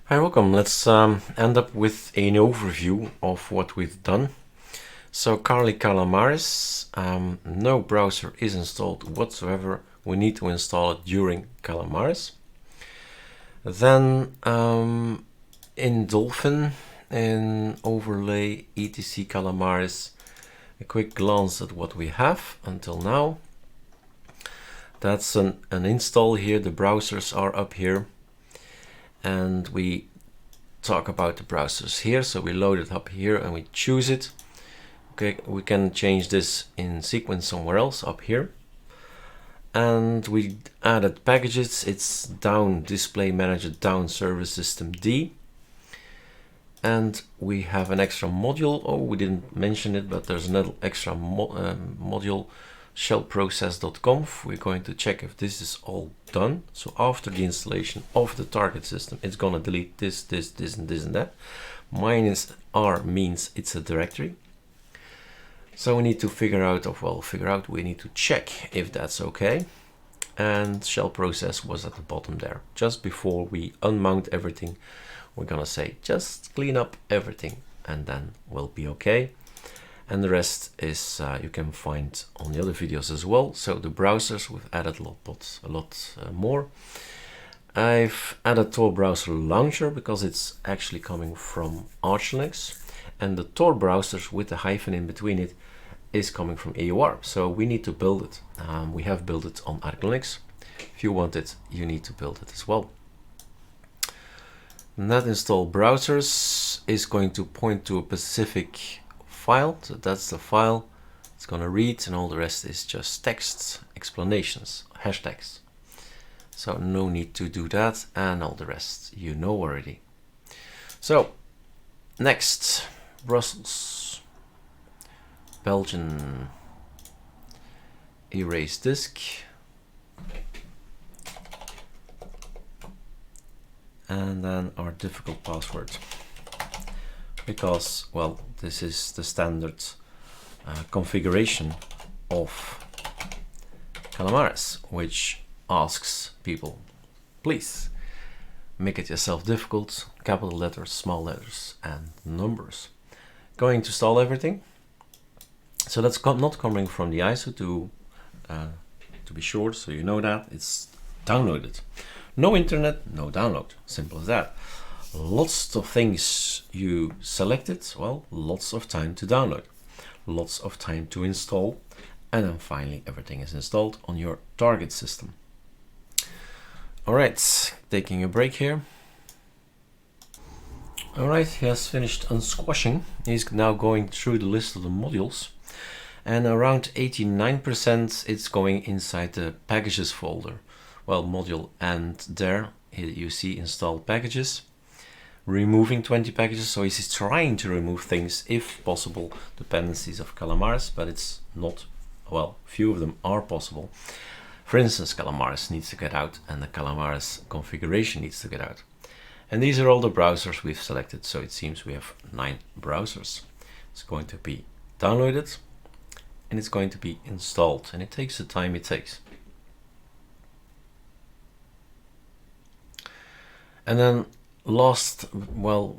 Hi, welcome. Let's end up with an overview of what we've done. So Carli Calamares, no browser is installed whatsoever. We need to install it during Calamares. Then in Dolphin, in overlay etc Calamares, a quick glance at what we have until now. That's an install here. The browsers are up here. And we talk about the browsers here. So we load it up here and we choose it. Okay, we can change this in sequence somewhere else up here. And we added packages. It's down display manager down service system D. And we have an extra module. Oh, we didn't mention it, but there's another extra module, shellprocess.conf. We're going to check if this is all done. So after the installation of the target system, it's going to delete this, this, this, and this, and that. Minus R means it's a directory. So we need to we need to check if that's okay. And shell process was at the bottom there. Just before we unmount everything, we're going to say just clean up everything and then we'll be okay. And the rest is you can find on the other videos as well. So the browsers, we've added a lot more. I've added Tor browser launcher because it's actually coming from ArcoLinux, and the Tor browsers with the hyphen in between it is coming from AUR. So we need to build it. We have built it on ArcoLinux. If you want it, you need to build it as well. Net install browsers is going to point to a specific file. So that's the file it's going to read, and all the rest is just text, explanations, hashtags. So no need to do that, and all the rest you know already. So next, Brussels, Belgian, erase disk, and then our difficult password. Because, well, this is the standard configuration of Calamares, which asks people, please make it yourself difficult, capital letters, small letters, and numbers. Going to install everything. So that's not coming from the ISO to be sure, so you know that it's downloaded. No internet, no download. Simple as that. Lots of things you selected, well, lots of time to download, lots of time to install, and then finally everything is installed on your target system. All right, taking a break here. All right, he has finished unsquashing. He's now going through the list of the modules, and around 89% it's going inside the packages folder. Well, module, and there you see installed packages. Removing 20 packages, so he's trying to remove things, if possible, dependencies of Calamares, but it's not, well, few of them are possible. For instance, Calamares needs to get out, and the Calamares configuration needs to get out. And these are all the browsers we've selected, so it seems we have 9 browsers. It's going to be downloaded, and it's going to be installed, and it takes the time it takes. And then last, well,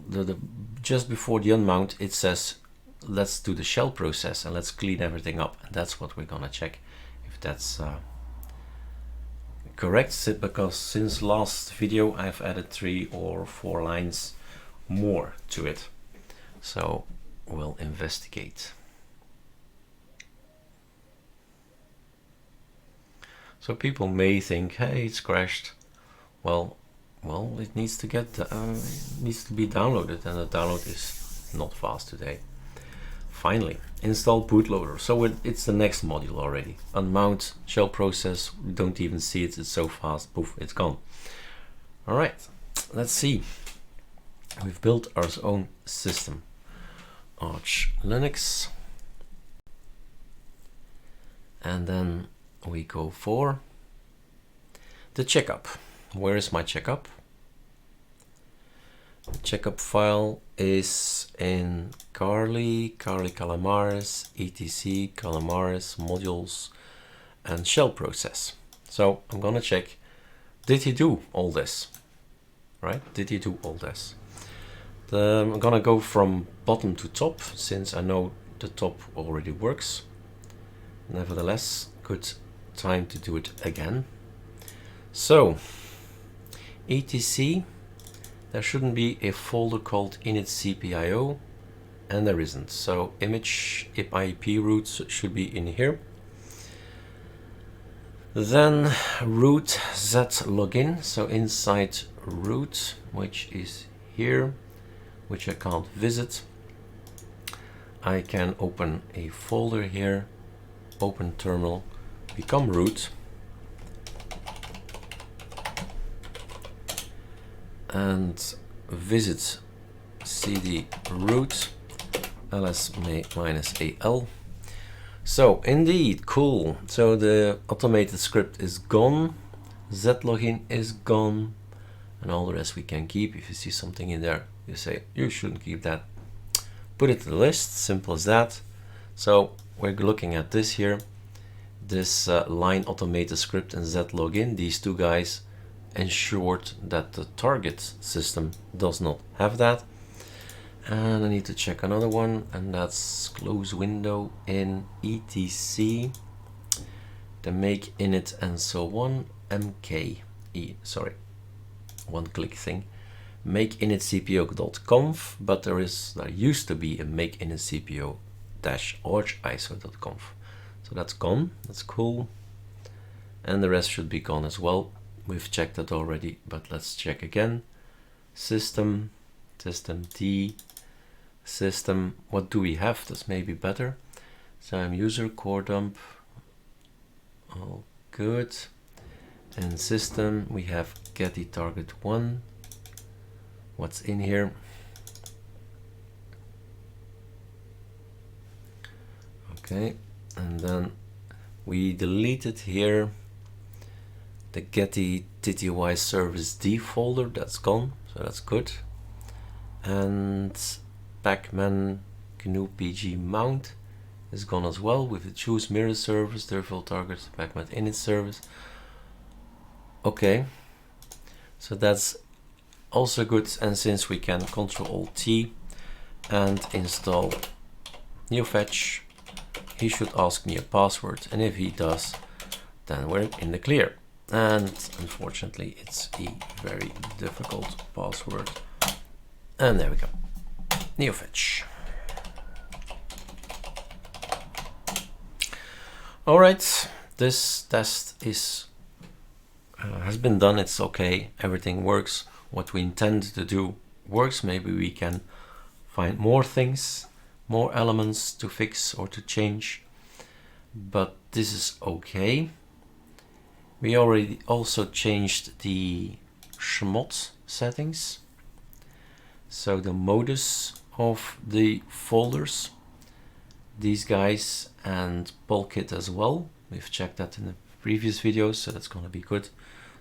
just before the unmount, it says let's do the shell process and let's clean everything up, and that's what we're gonna check if that's correct, because since last video I've added 3 or 4 lines more to it, so we'll investigate. So people may think, hey, it's crashed. Well, it needs to get needs to be downloaded, and the download is not fast today. Finally, install bootloader. So it's the next module already. Unmount shell process. We don't even see it. It's so fast. Poof, it's gone. All right, let's see. We've built our own system. ArcoLinux, and then we go for the checkup. Where is my checkup? The checkup file is in Carli Calamares, etc Calamares modules, and shell process. So I'm gonna check, did he do all this? right? Did you do all this? I'm gonna go from bottom to top, since I know the top already works. Nevertheless, good time to do it again. So, etc, there shouldn't be a folder called initcpio, and there isn't. So image IP roots should be in here. Then root z login, so inside root, which is here, which I can't visit, I can open a folder here, open terminal, become root, and visit cd root ls-al. So indeed, cool. So the automated script is gone, zlogin is gone, and all the rest we can keep. If you see something in there, you say you shouldn't keep that, put it to the list, simple as that. So we're looking at this here, this line automated script and zlogin, these two guys ensured that the target system does not have that. And I need to check another one, and that's close window in etc, the make init and so on, mke, sorry, one click thing, make initcpo.conf, but there used to be a make initcpo-org-iso.conf. So that's gone, that's cool. And the rest should be gone as well. We've checked that already, but let's check again. System D, system, what do we have? That's maybe better. So I'm user core dump, all good. And system, we have getty target 1. What's in here? Okay, and then we deleted here the getty tty service D folder, that's gone, so that's good. And pacman GNU PG mount is gone as well, with the choose mirror service, default target, pacman init service. Okay, so that's also good. And since we can Ctrl-Alt-T and install new fetch, he should ask me a password, and if he does, then we're in the clear. And unfortunately, it's a very difficult password. And there we go, new fetch. All right, this test is has been done. It's okay, everything works. What we intend to do works. Maybe we can find more things, more elements to fix or to change, but this is okay. We already also changed the schmod settings, so the modus of the folders, these guys, and polkit as well. We've checked that in the previous videos, so that's going to be good.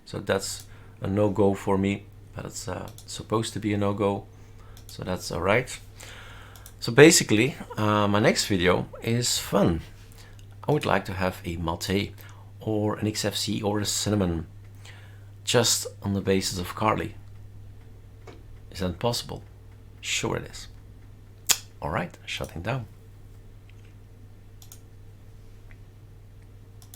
So that's a no-go for me, but it's supposed to be a no-go, so that's all right. So basically, my next video is fun. I would like to have a mate or an XFC or a cinnamon, just on the basis of Carli. Is that possible? Sure it is. All right, shutting down.